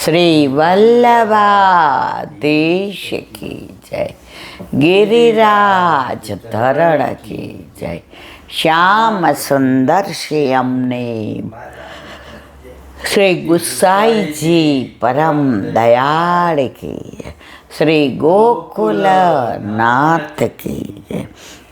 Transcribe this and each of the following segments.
श्री वल्लभाधीश की जय, गिरिराज धरण की जय, श्याम सुंदर श्याम ने, श्री गुसाई जी परम दयाल की जय, श्री गोकुल नाथ की जय,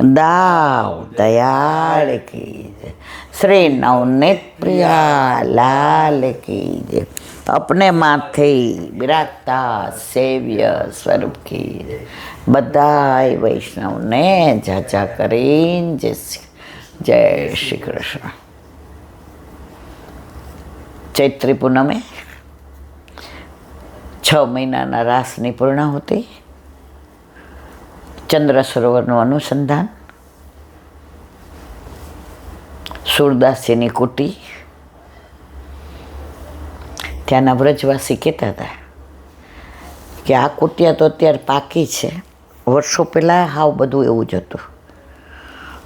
दाव दयाल की जय, श्री नवनीत प्रिया लाल की जय, अपने माथे बिराजता सेव्य स्वरूप की बधाई वैष्णव ने जाचा करीन जय श्री कृष्ण। चैत्री पूनमे 6 મહિનાના રાસની પૂર્ણાહુતિ, ચંદ્ર સરોવરનું અનુસંધાન, સુરદાસીની કુટી. ત્યાંના વ્રજવાસી કહેતા હતા કે આ કુટિયા તો અત્યારે પાકી છે, વર્ષો પહેલાં હાવ બધું એવું જ હતું.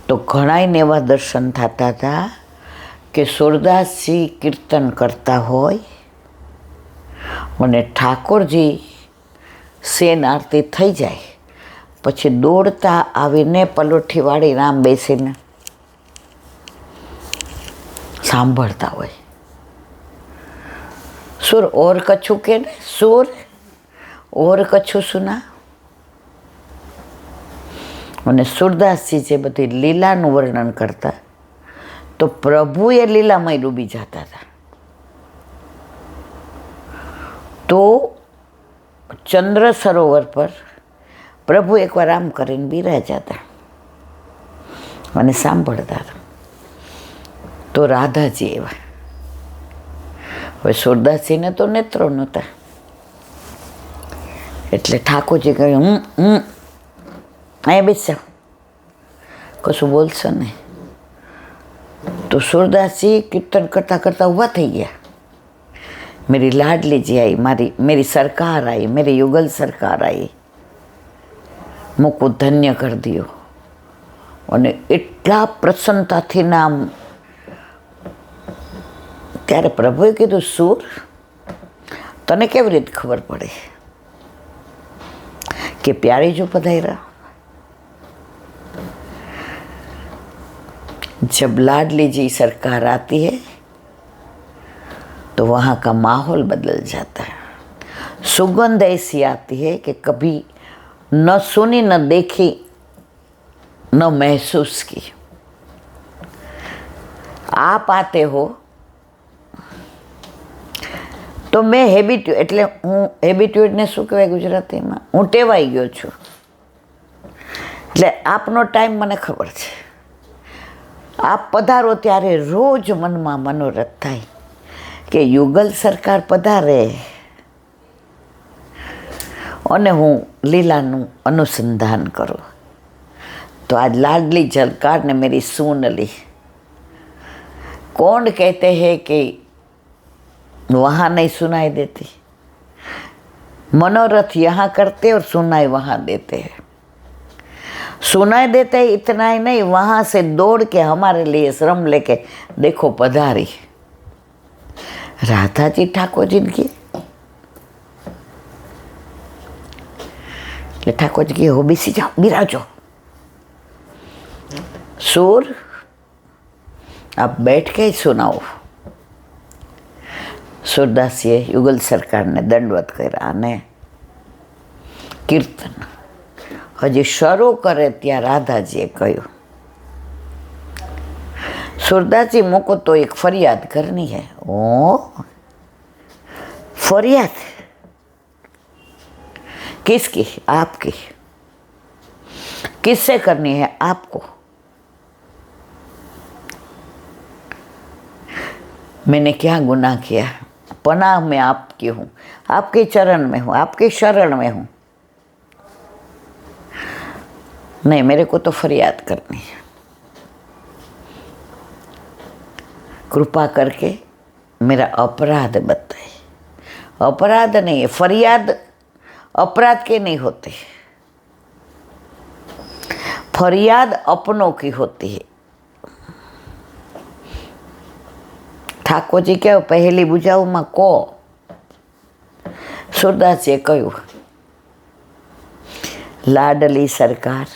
તો ઘણાયને એવા દર્શન થતા હતા કે સુરદાસજી કીર્તન કરતા હોય અને ઠાકોરજી સેન આરતી થઈ જાય પછી દોડતા આવીને પલોઠી વાળી રામ બેસીને સાંભળતા હોય. सुर और कछु के ने, सुर और कछु सुना. અને સુરદાસજી જે બધી લીલાનું વર્ણન કરતા તો પ્રભુ એ લીલામય ડૂબી જતા હતા. તો ચંદ્ર સરોવર પર પ્રભુ એકવાર આમ કરીને બિરાજ્યા હતા અને સાંભળતા હતા. તો રાધાજી એવા. હવે સુરદાસજીને તો નેત્રો નહોતા એટલે ઠાકોરજી કહ્યું અહીંયા બેસજો, કશું બોલશો નહીં. તો સુરદાસજી કીર્તન કરતાં કરતાં ઊભા થઈ ગયા. मेरी लाडली जी आई, मेरी सरकार आई, मेरी युगल सरकार आई, मुझको धन्य कर दियो. અને એટલા પ્રસન્નતાથી નામ. ત્યારે પ્રભુએ કીધું, સુર તને કેવી રીતે ખબર પડે કે પ્યારી જો પધાર્યા? जब लाडली जी सरकार आती है तो वहाँ का माहौल बदल जाता है. सुगंध ऐसी आती है कि कभी न सुनी न देखी न महसूस की. आप आते हो તો મેં હેબિટ્યુડ, એટલે હું હેબિટ્યુડને શું કહેવાય ગુજરાતીમાં, હું ટેવાઈ ગયો છું. એટલે આપનો ટાઈમ મને ખબર છે. આપ પધારો ત્યારે રોજ મનમાં મનોરથ થાય કે યુગલ સરકાર પધારે અને હું લીલાનું અનુસંધાન કરું. તો આજ લાડલી સરકાર ને મેરી સુન લી. कौन कहते हैं कि वहाँ नहीं सुनाई देती, मनोरथ यहाँ करते और सुनाई वहाँ देते हैं. सुनाई देते हैं इतना ही नहीं, वहाँ से दौड़ के हमारे लिए श्रम लेके देखो पधारी राधा जी ठाकुर जी की. ठाकुर जी की हो बेसी जाओ, बिराजो. सुर आप बैठ के ही सुनाओ. સુરદાસીએ યુગલ સરકારને દંડવત કર્યા અને કીર્તન હજી શરૂ કરે ત્યાં રાધાજીએ કહ્યું, સુરદાસજી मुझको तो एक फरियाद करनी है. ओ फरियाद किसकी? आपकी. किससे करनी है आपको? मैंने क्या गुनाह किया? पनाह में आपकी हूँ, आपके चरण में हूँ, आपके शरण में हूँ. नहीं, मेरे को तो फरियाद करनी है. कृपा करके मेरा अपराध बताए. अपराध नहीं है, फरियाद अपराध के नहीं होते, फरियाद अपनों की होती है. ઠાકોરજી કહે પહેલી બુજાવમાં કો सूरदासजीએ કહ્યું, लाडली सरकार,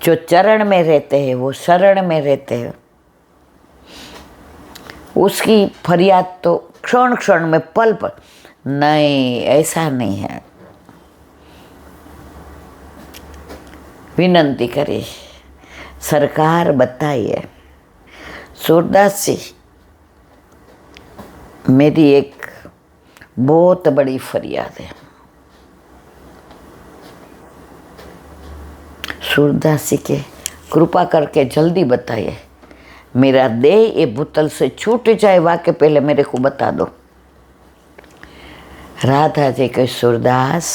जो चरण में रहते हैं वो शरण में रहते हैं, उसकी फरियाद तो क्षण क्षण में पल पल। नहीं, ऐसा नहीं है। विनंती करी, सरकार बताइए। सूरदास जी, मेरी एक बहुत बड़ी फरियाद है। सूरदास जी के कृपा करके जल्दी बताइए, मेरा देह ये भूतल से छूट जाए, वाके पहले मेरे को बता दो। राधा जी के, सूरदास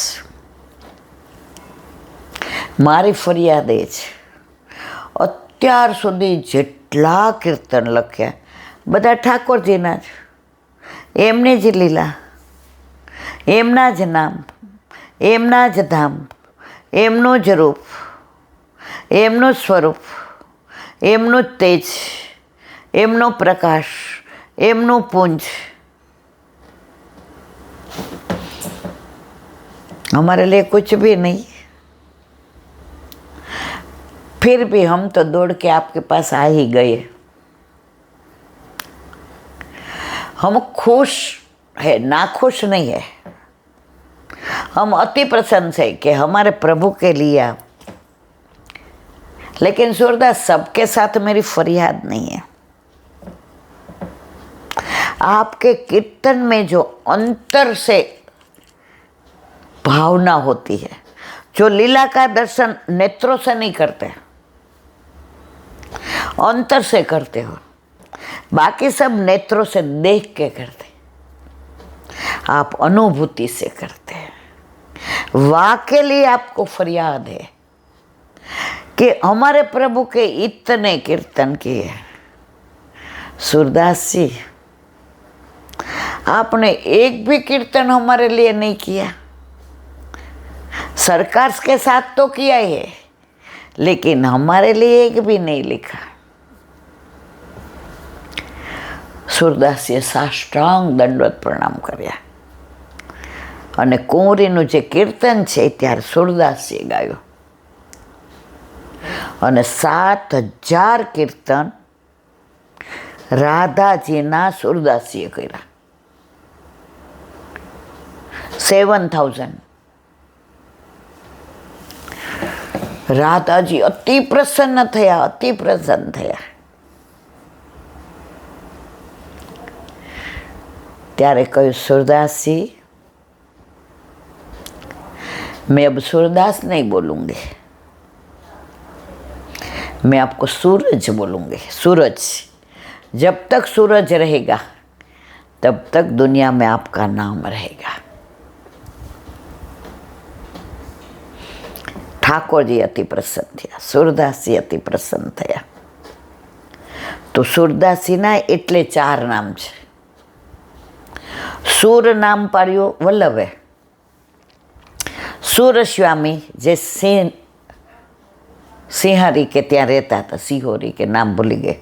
मारी फरियाद ए छे, અત્યાર સુધી જેટલા કીર્તન લખ્યા બધા ઠાકોરજીના જ, એમની જ લીલા, એમના જ નામ, એમના જ ધામ, એમનું જ રૂપ, એમનું સ્વરૂપ, એમનું જ તેજ, એમનો પ્રકાશ, એમનું પુંજ। हमारे लिए कुछ भी नहीं, फिर भी हम तो दौड़ के आपके पास आ ही गए। हम खुश है, नाखुश नहीं है। हम अति प्रसन्न है कि हमारे प्रभु के लिए आप। लेकिन सूरदास, सबके साथ मेरी फरियाद नहीं है। आपके कीर्तन में जो अंतर से भावना होती है, जो लीला का दर्शन नेत्रों से नहीं करते, अंतर से करते हो, बाकी सब नेत्रों से देख के करते, आप अनुभूति से करते हैं। वाके लिए आपको फरियाद है कि हमारे प्रभु के इतने कीर्तन किए। सूरदास जी, आपने एक भी कीर्तन हमारे लिए नहीं किया। सरकार के साथ तो किया ही है, लेकिन हमारे लिए एक भी नहीं लिखा। सूरदासीએ સાષ્ટાંગ દંડવત પ્રણામ કર્યા અને કુંવરીનું જે કીર્તન છે ત્યારે सूरदासीએ ગાયું અને 7000 કીર્તન રાધાજીના सूरदासीએ કર્યા। 7000। રાધાજી અતિ પ્રસન્ન થયા, અતિ પ્રસન્ન થયા। ત્યારે કહ્યું, सूरदास जी, मैं अब सूरदास नहीं बोलूँगी, मैं आपको सूरज बोलूँगी। सूरज, जब तक सूरज रहेगा तब तक दुनिया में आपका नाम रहेगा। ઠાકોરજી અતિ પ્રસન્ન થયા, सूरदासजी અતિ પ્રસન્ન થયા। તો सूरदासजीના એટલે 4 નામ છે। सूर नाम पाड्યું વલ્લભે। सूरस्वामी જે સિંહારી કે ત્યાં રહેતા હતા, સિહોરી કે નામ ભૂલી ગઈ,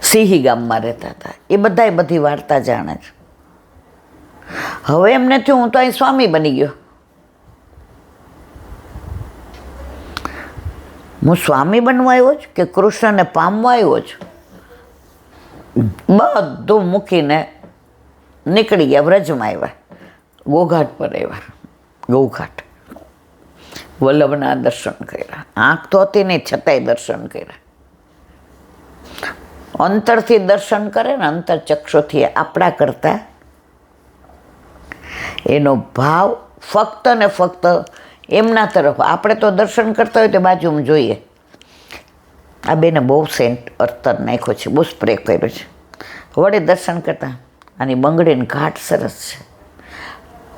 સિંહી ગામમાં રહેતા હતા, એ બધાય બધી વાર્તા જાણે છે। હવે એમને થયું, હું તો અહીં સ્વામી બની ગયો, હું સ્વામી બનવા આવ્યો છું કે કૃષ્ણને પામવા આવ્યો છું? બધું મૂકીને નીકળી ગયા, વ્રજમાં આવ્યા, ગોઘાટ પર આવ્યા। ગૌઘાટ વલ્લભના દર્શન કર્યા। આંખ તો હતી નહીં, છતાંય દર્શન કર્યા। અંતરથી દર્શન કરે ને, અંતર ચક્ષુથી, આપણા કરતાં એનો ભાવ ફક્ત ને ફક્ત એમના તરફ। આપણે તો દર્શન કરતા હોય તો બાજુમાં જોઈએ, આ બેને બહુ સેન્ટ અર્તર નાખ્યો છે, બહુ સ્પ્રે કર્યો છે, વળી દર્શન કરતા આની બંગડીને ઘાટ સરસ છે,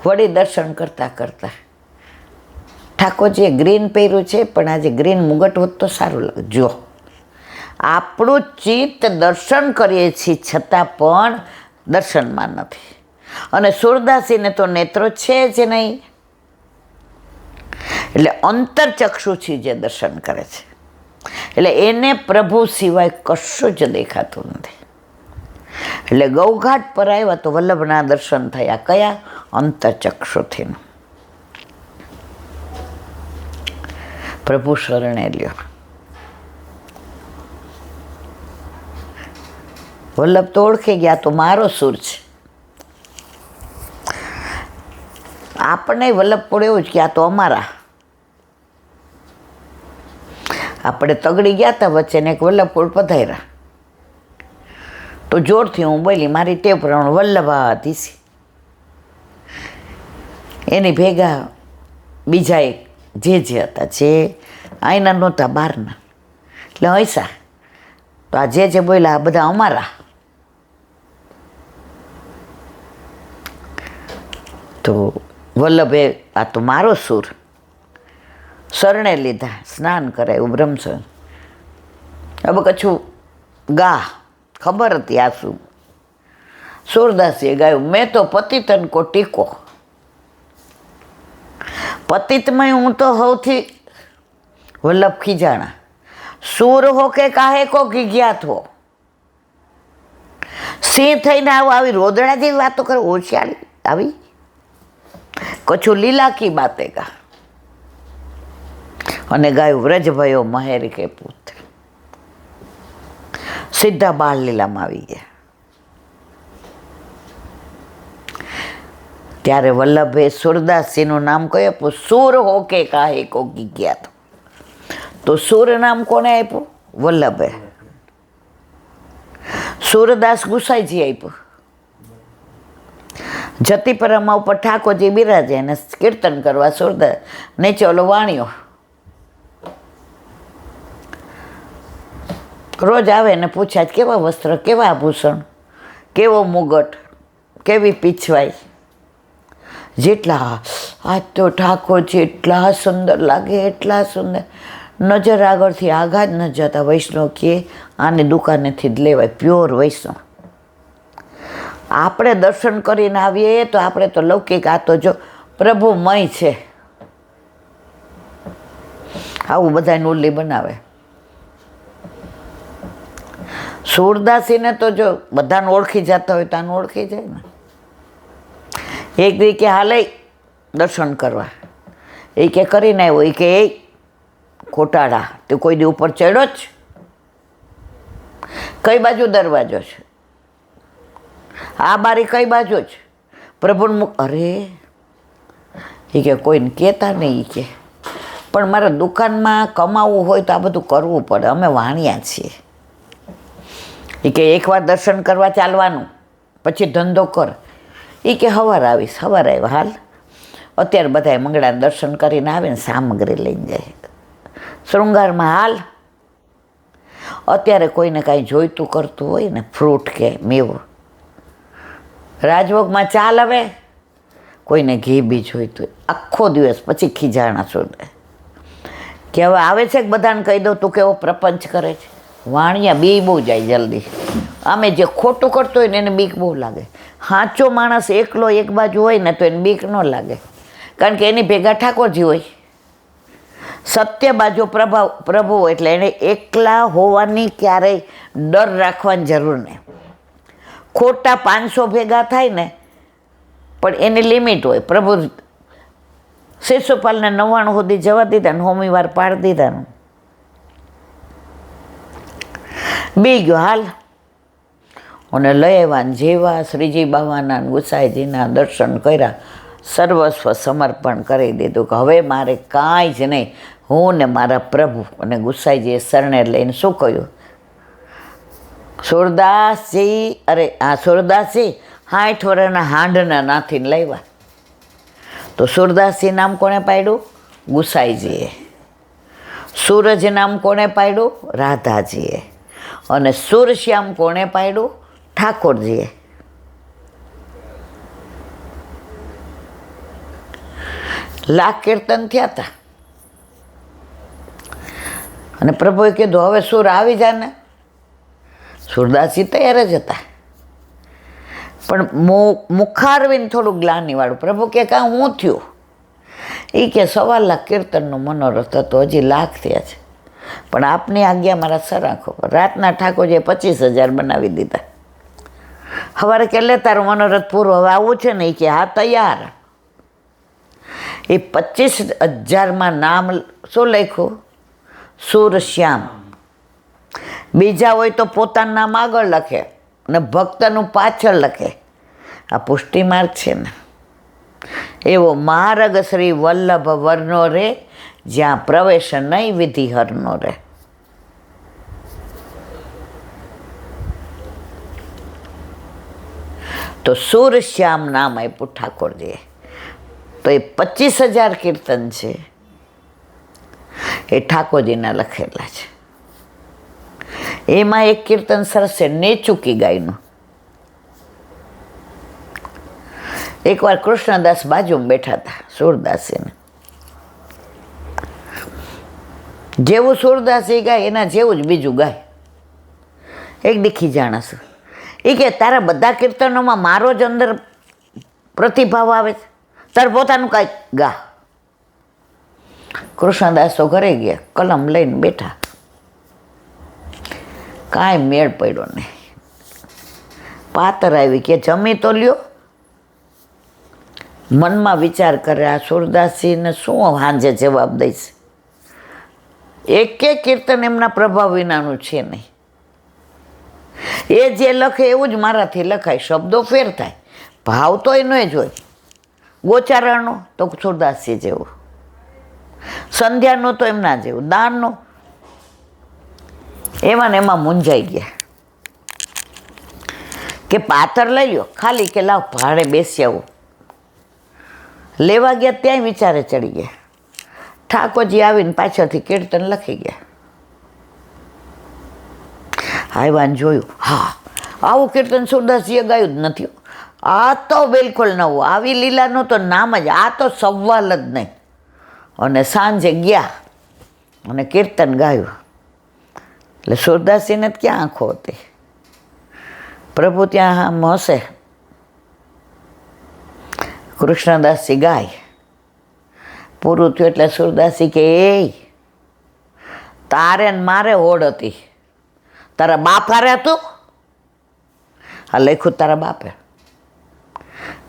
વળી દર્શન કરતાં કરતાં ઠાકોરજીએ ગ્રીન પહેર્યું છે, પણ આજે ગ્રીન મુગટ હોત તો સારું લાગે। જો આપણું ચિત્ત દર્શન કરીએ છીએ છતાં પણ દર્શનમાં નથી, અને सूरदासीને તો નેત્રો છે જ નહીં। એટલે અંતરચક્ષુથી જે દર્શન કરે છે, એટલે એને પ્રભુ સિવાય કશું જ દેખાતું નથી। એટલે ગૌઘાટ પર આવ્યા તો વલ્લભના દર્શન થયા. કયા? અંતચક્ષુથી. પ્રભુ શરણે લ્યો. વલ્લભ તો ઓળખી ગયા, તો મારો સૂર છે. આપણે વલ્લભ પડે એવું જ કે આ તો અમારા. આપણે તગડી ગયા હતા વચ્ચે ને એક વલ્લભપુર પધાર્યા તો જોરથી હું બોલી, મારી ટેવ પ્રમાણે વલ્લભાધીશી. એની ભેગા બીજા એક જે હતા, જે અહીંના નહોતા, બહારના. એટલે હૈસા તો આ જે બોલ્યા આ બધા અમારા. તો વલ્લભે આ તો મારો સૂર. શરણે લીધા, સ્નાન કરાયું બ્રહ્મસન. હવે કછું ગા, ખબર હતી આ શું. સૂરદાસીએ ગાયું, મેં તો પતિતન કો ટીકો. પતિતમાં હું તો સૌથી વલ્લભ ખીજાણા. સૂર હો કે કાહે કો ગિજ્ઞાત હો. સિંહ થઈને આવી રોદડા જેવી વાતો કરે, હોશિયારી આવી. કછું લીલા કી બાતે કા. અને ગાયું, વ્રજ ભયો મહેર કે પુત્ર. સીધા બાળ લીલામાં આવી ગયા. ત્યારે વલ્લભે સૂરદાસજીનું નામ કયું આપ્યું? સૂર હો કે કાહે કો ગિજ્ઞાત. તો સૂર નામ કોને આપ્યું? વલ્લભે. સૂરદાસ ગુસાઈજી આપ્યું. જતીપરામાં ઉપર ઠાકોરજી બિરાજે અને કીર્તન કરવા સૂરદાસ. નીચે ઓલો વાણિયો રોજ આવે ને પૂછ્યા કેવા વસ્ત્ર, કેવા આભૂષણ, કેવો મુગટ, કેવી પીછવાઈ. જેટલા આજ તો ઠાકોરજી એટલા સુંદર લાગે, એટલા સુંદર. નજર આગળથી આઘા જ ન જતા. વૈષ્ણવ કે આની દુકાનેથી જ લેવાય, પ્યોર વૈષ્ણવ. આપણે દર્શન કરીને આવીએ તો આપણે તો લૌકિક, આ તો જો પ્રભુમય છે. આવું બધાને ઉલ્લી બનાવે. સૂરદાસીને તો જો બધાને ઓળખી જતા હોય તો આને ઓળખી જાય ને. એક દી કે હાલે દર્શન કરવા, એ કે કરીને આવ્યો. એ કે એ ખોટાડા, તે કોઈ દી ઉપર ચડ્યો જ? કઈ બાજુ દરવાજો છે? આ બારી કઈ બાજુ જ? પ્રભુને અરે એ કે કોઈને કહેતા નહીં. એ કે પણ મારા દુકાનમાં કમાવવું હોય તો આ બધું કરવું પડે, અમે વાણિયા છીએ. એ કે એકવાર દર્શન કરવા ચાલવાનું, પછી ધંધો કર. એ કે સવાર આવીશ. સવારે આવ્યા. હાલ અત્યારે બધા મંગળાના દર્શન કરીને આવે ને સામગ્રી લઈને જાય. શૃંગારમાં હાલ અત્યારે કોઈને કાંઈ જોઈતું કરતું હોય ને, ફ્રૂટ કે મેવો. રાજભોગમાં ચાલ આવે, કોઈને ઘી બી જોઈતું હોય. આખો દિવસ પછી ખીજાણા શોધે કે હવે આવે છે કે બધાને કહી દઉં તું કેવો પ્રપંચ કરે છે. વાણિયા બી બહુ જાય જલ્દી. આમે જે ખોટું કરતો હોય ને એને બીક બહુ લાગે. સાચો માણસ એકલો એક બાજુ હોય ને તો એને બીક ન લાગે, કારણ કે એની ભેગા ઠાકોરજી હોય. સત્ય બાજુ પ્રભુ એટલે એને એકલા હોવાની ક્યારેય ડર રાખવાની જરૂર નહીં. ખોટા 500 ભેગા થાય ને પણ એની લિમિટ હોય. પ્રભુ શિશુપાલને 99 સુધી જવા દીધા ને હોમીવાર પાડી દીધા ને બી ગયો. હાલ અને લઈ આવ્યા. જેવા શ્રીજી બાવાના ગુસાઈજીના દર્શન કર્યા, સર્વસ્વ સમર્પણ કરી દીધું કે હવે મારે કાંઈ જ નહીં. હું ને મારા પ્રભુ. અને ગુસાઈજીએ શરણે લઈને શું કહ્યું? સૂરદાસજી, સૂરદાસજી 60 વર્ષના હાંડના નાથીને લાવ્યા. તો સૂરદાસજી નામ કોણે પાડ્યું? ગુસાઈજીએ. સૂરજ નામ કોણે પાડ્યું? રાધાજીએ. અને સૂરશ્યામ કોણે પાડ્યું? ઠાકોરજીએ. લાખ કીર્તન થયા હતા અને પ્રભુએ કીધું હવે સૂર આવી જાય ને. સૂરદાસજી તૈયાર જ હતા, પણ મુખારવીને થોડું ગ્લાનીવાળું. પ્રભુ કે કાં હું થયું? એ કે 1.25 લાખ કીર્તનનો મનોરથ હતો, હજી લાખ થયા છે. પણ આપની આજ્ઞા મારા સરાખો પર. રાતના ઠાકોરજીએ 25,000 બનાવી દીધા. સવારે કે લે તારું મનોરથ પૂરું, હવે આવું છે ને? એ કે હા તૈયાર. એ 25,000 નામ શું લખ્યું? સુરશ્યામ. બીજા હોય તો પોતાનું નામ આગળ લખે અને ભક્તનું પાછળ લખે. આ પુષ્ટિ માર્ગ છે ને. એવો માર્ગ શ્રી વલ્લભ વર્ણો રે, જ્યાં પ્રવેશ નહીં વિધિ હરનો રે. તો સુરશ્યામ નામ આપ્યું ઠાકોરજીએ. તો એ 25,000 કીર્તન છે એ ઠાકોરજીના લખેલા છે. એમાં એક કીર્તન સરસ છે, નેચુકી ગાયનું. એકવાર કૃષ્ણદાસ બાજુમાં બેઠા હતા સુરદાસીને. જેવું સુરદાસી ગાય એના જેવું જ બીજું ગાય. એક દીખી જાણસ એ કે તારા બધા કીર્તનોમાં મારો જ અંદર પ્રતિભાવ આવે છે, તારે પોતાનું કાંઈક ગા. કૃષ્ણદાસો ઘરે ગયા, કલમ લઈને બેઠા. કાંઈ મેળ પડ્યો નહીં. પાતર આવી કે જમી તો લ્યો. મનમાં વિચાર કરે આ સુરદાસીને શું હાંજે જવાબ દઈશ. એક કીર્તન એમના પ્રભાવ વિનાનું છે નહીં. એ જે લખે એવું જ મારાથી લખાય, શબ્દો ફેર થાય, ભાવ તો એનો જ હોય. ગોચારણનો તો સુરદાસી જેવું, સંધ્યાનો તો એમના જેવું, દાનનો એમાં ને એમાં મૂંઝાઈ ગયા કે પાથર લઈ લો ખાલી, કે લાવ ભાડે બેસી આવું. લેવા ગયા ત્યાંય વિચારે ચડી ગયા. ઠાકોરજી આવીને પાછળથી કીર્તન લખી ગયા. આવ્યાને જોયું, હા આવું કીર્તન સુરદાસીએ ગાયું જ નથી. આ તો બિલકુલ નવું, આવી લીલાનું તો નામ જ, આ તો સવાલ જ નહીં. અને સાંજે ગયા અને કીર્તન ગાયું. એટલે સુરદાસીને જ ક્યાં આંખો હતી, પ્રભુ ત્યાં આમ હશે. કૃષ્ણદાસજી ગાય પૂરું થયું એટલે સુરદાસી કે એ તારે ને મારે હોડ હતી, તારા બાપ હારે હતું. આ લખ્યું તારા બાપે.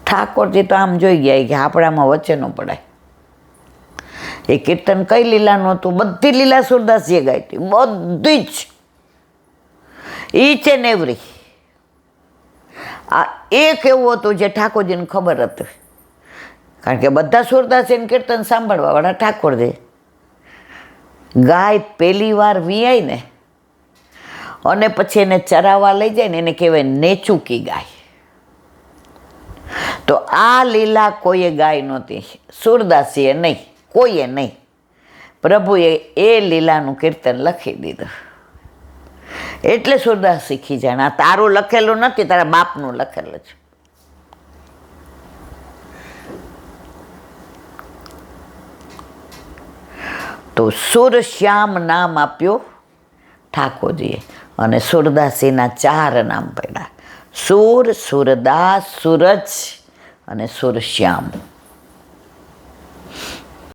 ઠાકોરજી તો આમ જોઈ ગયા કે આપણામાં વચ્ચે ન પડાય. એ કીર્તન કઈ લીલાનું હતું? બધી લીલા સુરદાસીએ ગાઈ હતી, બધી જ, ઈચ એન્ડ એવરી. આ એક એવું હતું જે ઠાકોરજીને ખબર હતી, કારણ કે બધા સુરદાસીને કીર્તન સાંભળવાવાળા ઠાકોરજી. ગાય પહેલી વાર વિયાય ને અને પછી એને ચરાવવા લઈ જાય ને એને કહેવાય નેચુકી ગાય. તો આ લીલા કોઈએ ગાય નહોતી, સુરદાસીએ નહીં, કોઈએ નહીં. પ્રભુએ એ લીલાનું કીર્તન લખી દીધું. એટલે સુરદાસ શીખી જાય. આ તારું લખેલું નથી, તારા બાપનું લખેલું છે. તો સુરશ્યામ નામ આપ્યું ઠાકોરજીએ. અને સુરદાસીના 4 નામ પડ્યા: સુર, સુરદાસ, સુરજ અને સુરશ્યામ.